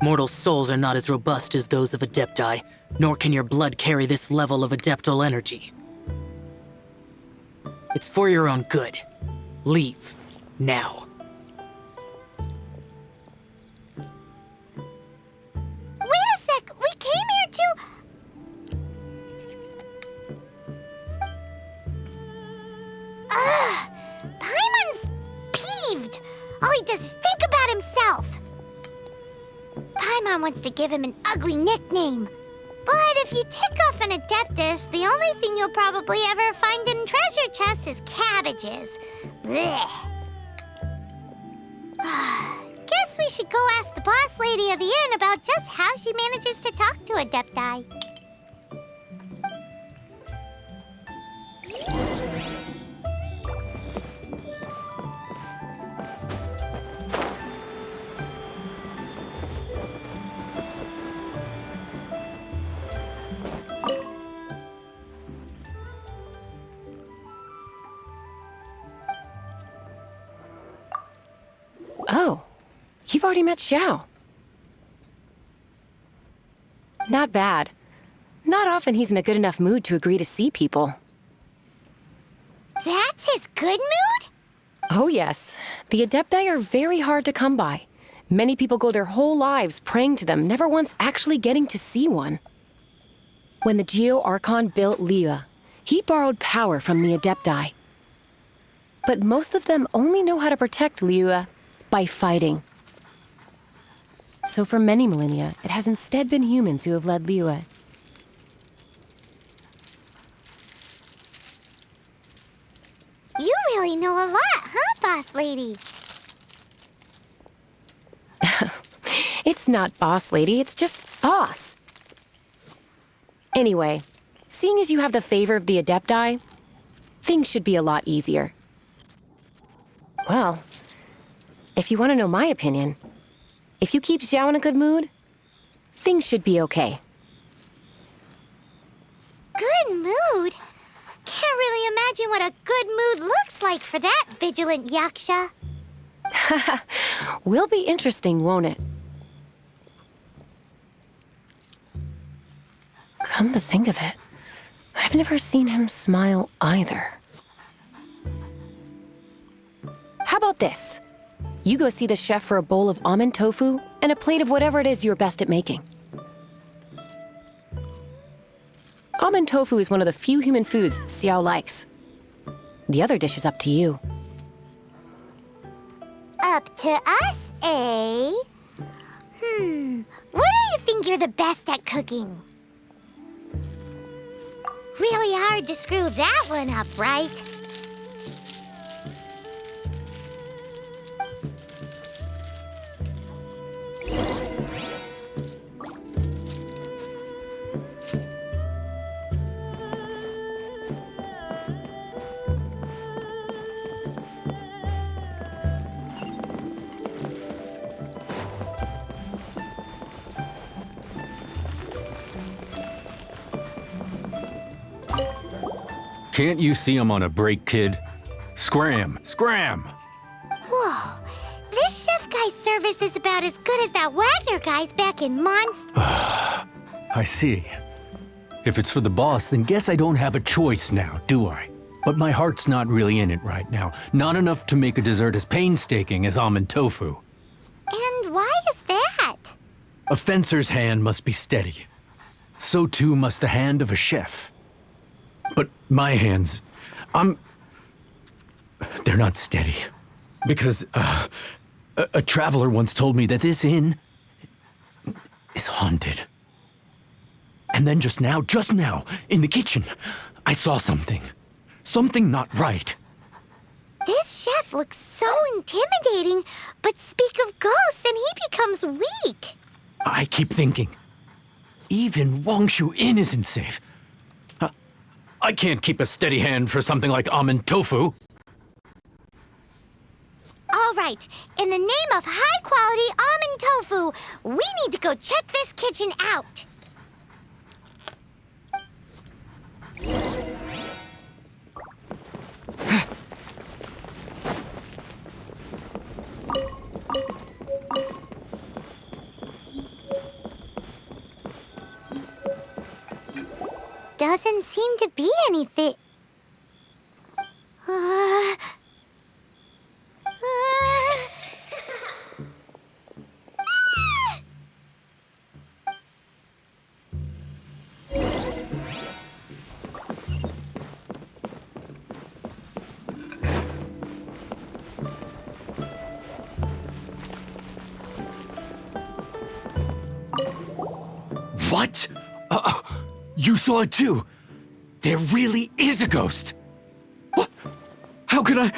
Mortal souls are not as robust as those of Adepti, nor can your blood carry this level of adeptal energy. It's for your own good. Leave. Now. Wait a sec! We came here to... Ugh! Paimon's peeved! All he does is think about himself! Paimon wants to give him an ugly nickname. But if you tick off an Adeptus, the only thing you'll probably ever find in treasure chests is cabbages. Blech. Guess we should go ask the boss lady of the inn about just how she manages to talk to Adepti. Oh, you've already met Xiao. Not bad. Not often he's in a good enough mood to agree to see people. That's his good mood? Oh yes. The Adepti are very hard to come by. Many people go their whole lives praying to them, never once actually getting to see one. When the Geo Archon built Liyue, he borrowed power from the Adepti. But most of them only know how to protect Liyue by fighting. So for many millennia, it has instead been humans who have led Liyue. You really know a lot, huh, boss lady? It's not boss lady, it's just boss. Anyway, seeing as you have the favor of the Adepti, things should be a lot easier. Well, if you want to know my opinion, if you keep Xiao in a good mood, things should be okay. Good mood? Can't really imagine what a good mood looks like for that vigilant yaksha. Will be interesting, won't it? Come to think of it, I've never seen him smile either. How about this? You go see the chef for a bowl of almond tofu and a plate of whatever it is you're best at making. Almond tofu is one of the few human foods Xiao likes. The other dish is up to you. Up to us, eh? What do you think you're the best at cooking? Really hard to screw that one up, right? Can't you see I'm on a break, kid? Scram! Scram! Whoa, this chef guy's service is about as good as that Wagner guy's back in Monst. I see. If it's for the boss, then guess I don't have a choice now, do I? But my heart's not really in it right now. Not enough to make a dessert as painstaking as almond tofu. And why is that? A fencer's hand must be steady. So too must the hand of a chef. But my hands, they're not steady. Because a traveler once told me that this inn is haunted. And then just now, in the kitchen, I saw something. Something not right. This chef looks so intimidating, but speak of ghosts and he becomes weak. I keep thinking, even Wangshu Inn isn't safe. I can't keep a steady hand for something like almond tofu. All right, in the name of high-quality almond tofu. We need to go check this kitchen out. Doesn't seem to be anything. What? You saw it too? There really is a ghost! What? How could I?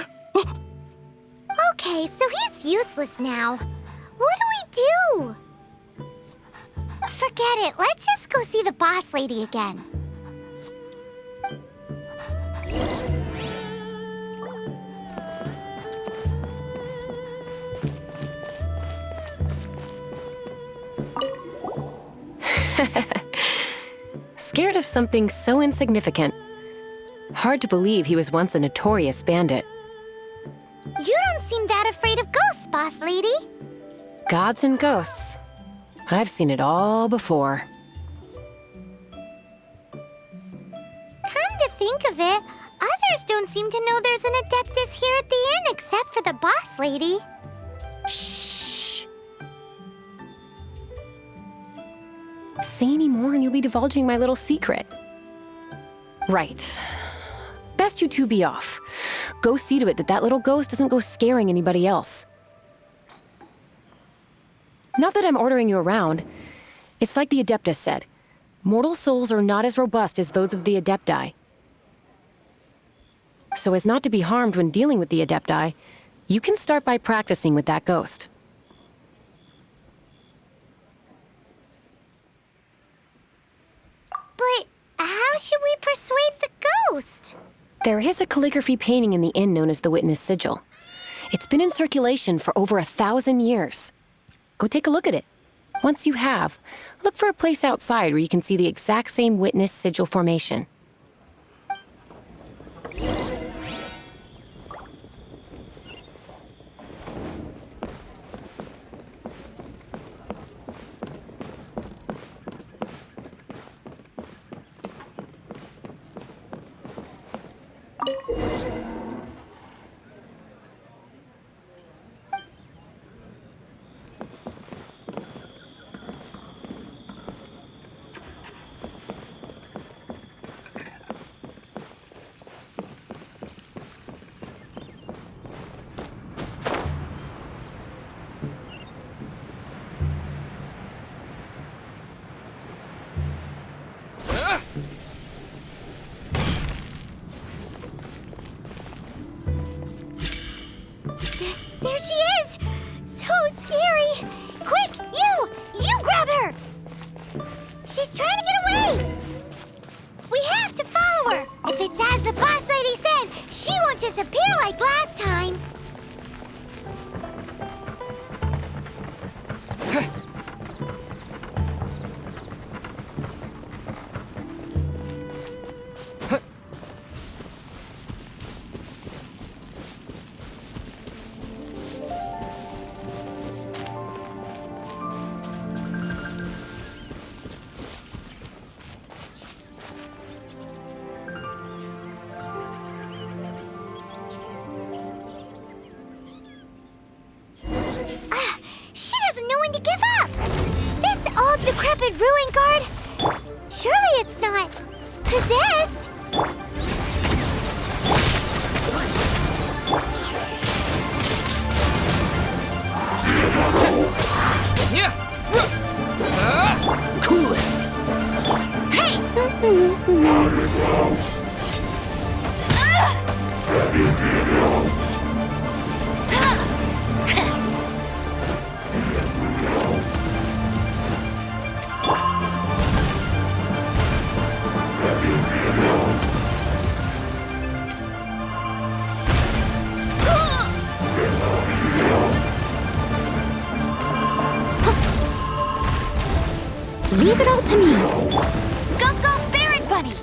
Okay, so he's useless now. What do we do? Forget it. Let's just go see the boss lady again. Scared of something so insignificant. Hard to believe he was once a notorious bandit. You don't seem that afraid of ghosts, boss lady. Gods and ghosts. I've seen it all before. Come to think of it, others don't seem to know there's an Adeptus here at the inn except for the boss lady. Shh. Say any more and you'll be divulging my little secret. Right. Best you two be off. Go see to it that little ghost doesn't go scaring anybody else. Not that I'm ordering you around. It's like the Adeptus said. Mortal souls are not as robust as those of the Adepti. So as not to be harmed when dealing with the Adepti, you can start by practicing with that ghost. But how should we persuade the ghost? There is a calligraphy painting in the inn known as the Witness Sigil. It's been in circulation for over 1,000 years. Go take a look at it. Once you have, look for a place outside where you can see the exact same Witness Sigil formation. There she is! So scary! Quick, you grab her! She's trying to get away! We have to follow her! If it's as the boss lady said, she won't disappear like last time! She doesn't know when to give up! This old decrepit ruin guard? Surely it's not possessed? Yeah! Cool it! Leave it all to me. Go, go, Baron Bunny!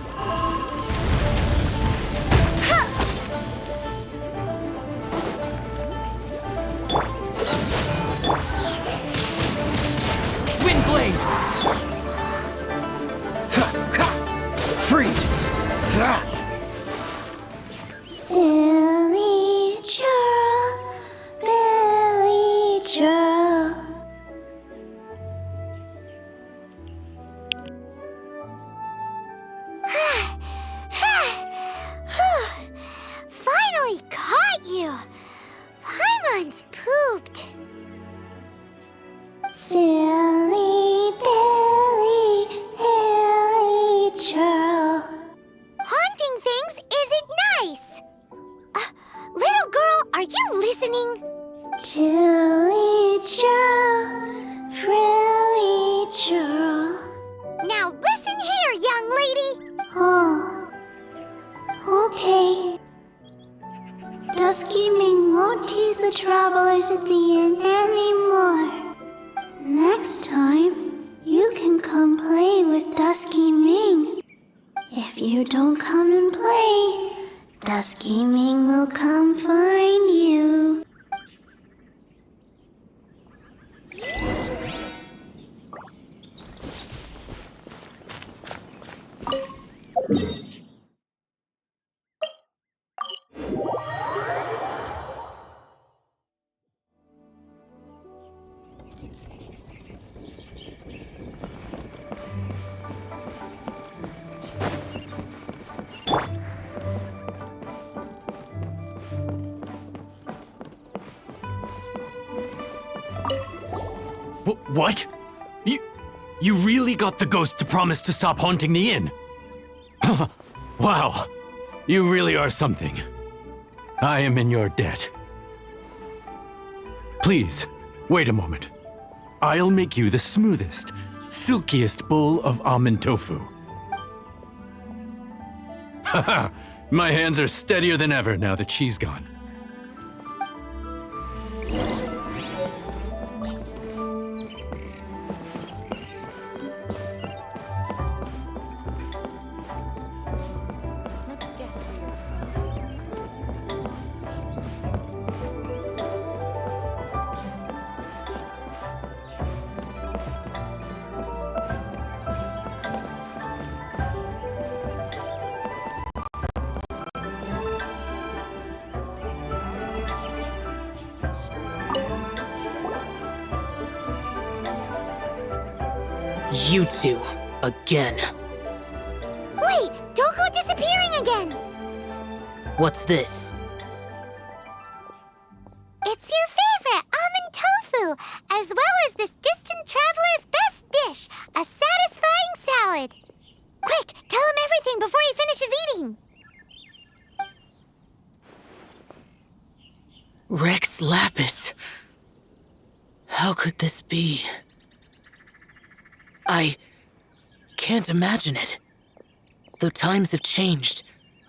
Windblade! Freeze! Silly churl, Billy churl. Finally caught you! Paimon's pooped. Silly Billy, Billy churl. Haunting things isn't nice. Little girl, are you listening? Chilly churl, frilly churl. Now listen here, young lady. Oh, okay. Dusky Ming won't tease the travelers at the inn anymore. Next time, you can come play with Dusky Ming. If you don't come and play, Dusky Ming will come find you. What? You really got the ghost to promise to stop haunting the inn? Wow. You really are something. I am in your debt. Please, wait a moment. I'll make you the smoothest, silkiest bowl of almond tofu. Haha, my hands are steadier than ever now that she's gone. You two, again. Wait, don't go disappearing again! What's this? It's your favorite almond tofu, as well as this distant traveler's best dish, a satisfying salad. Quick, tell him everything before he finishes eating. Rex Lapis. How could this be? I can't imagine it. Though times have changed,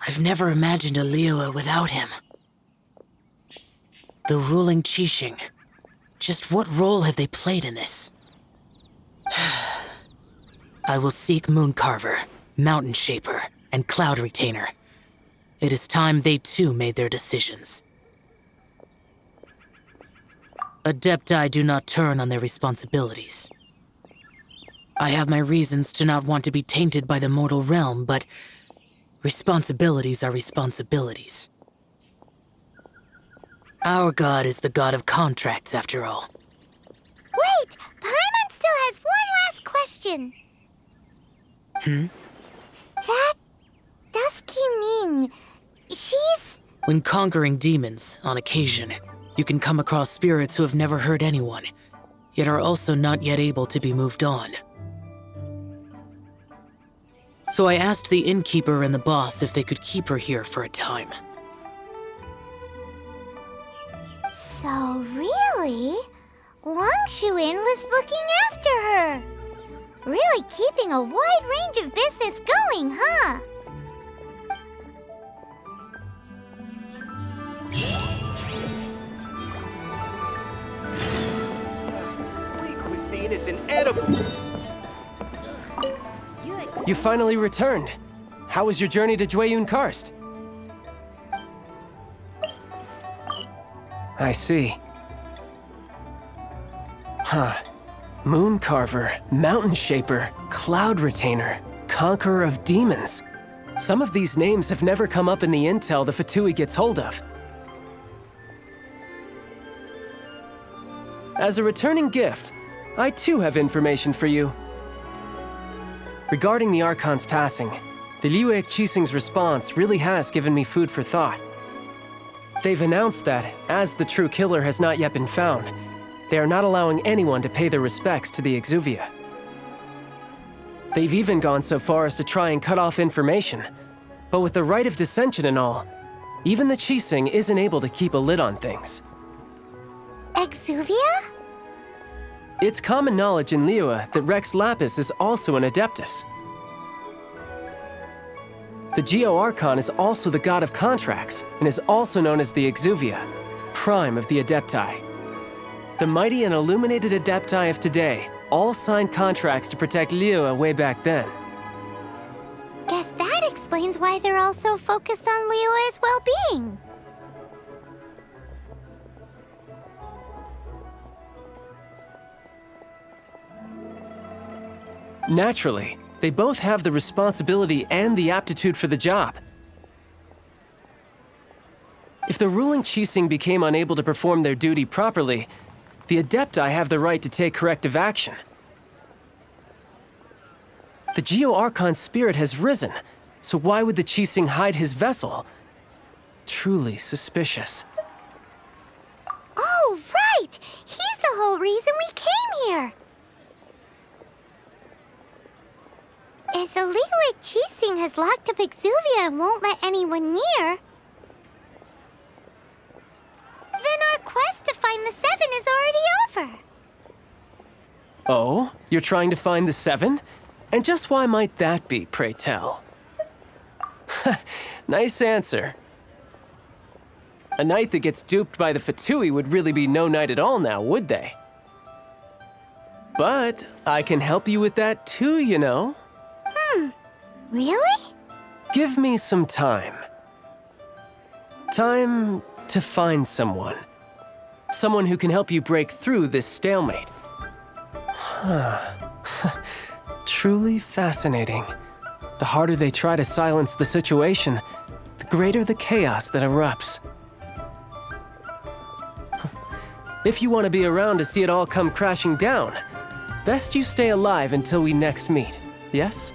I've never imagined a Liyue without him. The ruling Qixing. Just what role have they played in this? I will seek Mooncarver, Mountain Shaper, and Cloud Retainer. It is time they too made their decisions. Adepti do not turn on their responsibilities. I have my reasons to not want to be tainted by the mortal realm, but responsibilities are responsibilities. Our god is the god of contracts, after all. Wait! Paimon still has one last question. That Dusky Ming, she's... When conquering demons, on occasion, you can come across spirits who have never hurt anyone, yet are also not yet able to be moved on. So I asked the innkeeper and the boss if they could keep her here for a time. So really, Wangshu Inn was looking after her. Really keeping a wide range of business going, huh? Lee cuisine is inedible. You finally returned. How was your journey to Jueyun Karst? I see. Huh. Moon Carver, Mountain Shaper, Cloud Retainer, Conqueror of Demons. Some of these names have never come up in the intel the Fatui gets hold of. As a returning gift, I too have information for you. Regarding the Archon's passing, the Liyue Qixing's response really has given me food for thought. They've announced that, as the true killer has not yet been found, they are not allowing anyone to pay their respects to the Exuvia. They've even gone so far as to try and cut off information. But with the rite of dissension and all, even the Qixing isn't able to keep a lid on things. Exuvia? It's common knowledge in Liyue that Rex Lapis is also an Adeptus. The Geo-Archon is also the god of contracts, and is also known as the Exuvia, prime of the Adepti. The mighty and illuminated Adepti of today all signed contracts to protect Liyue way back then. Guess that explains why they're all so focused on Liyue's well-being. Naturally, they both have the responsibility and the aptitude for the job. If the ruling Qixing became unable to perform their duty properly, the Adepti have the right to take corrective action. The Geo-Archon's spirit has risen, so why would the Qixing hide his vessel? Truly suspicious. Oh, right! He's the whole reason we came here! If the Liyue Qixing has locked up Exuvia and won't let anyone near, then our quest to find the Seven is already over. Oh, you're trying to find the Seven? And just why might that be, pray tell? Nice answer. A knight that gets duped by the Fatui would really be no knight at all now, would they? But I can help you with that too, you know. Really? Give me some time. Time to find someone. Someone who can help you break through this stalemate. Truly fascinating. The harder they try to silence the situation, the greater the chaos that erupts. If you want to be around to see it all come crashing down, best you stay alive until we next meet, yes?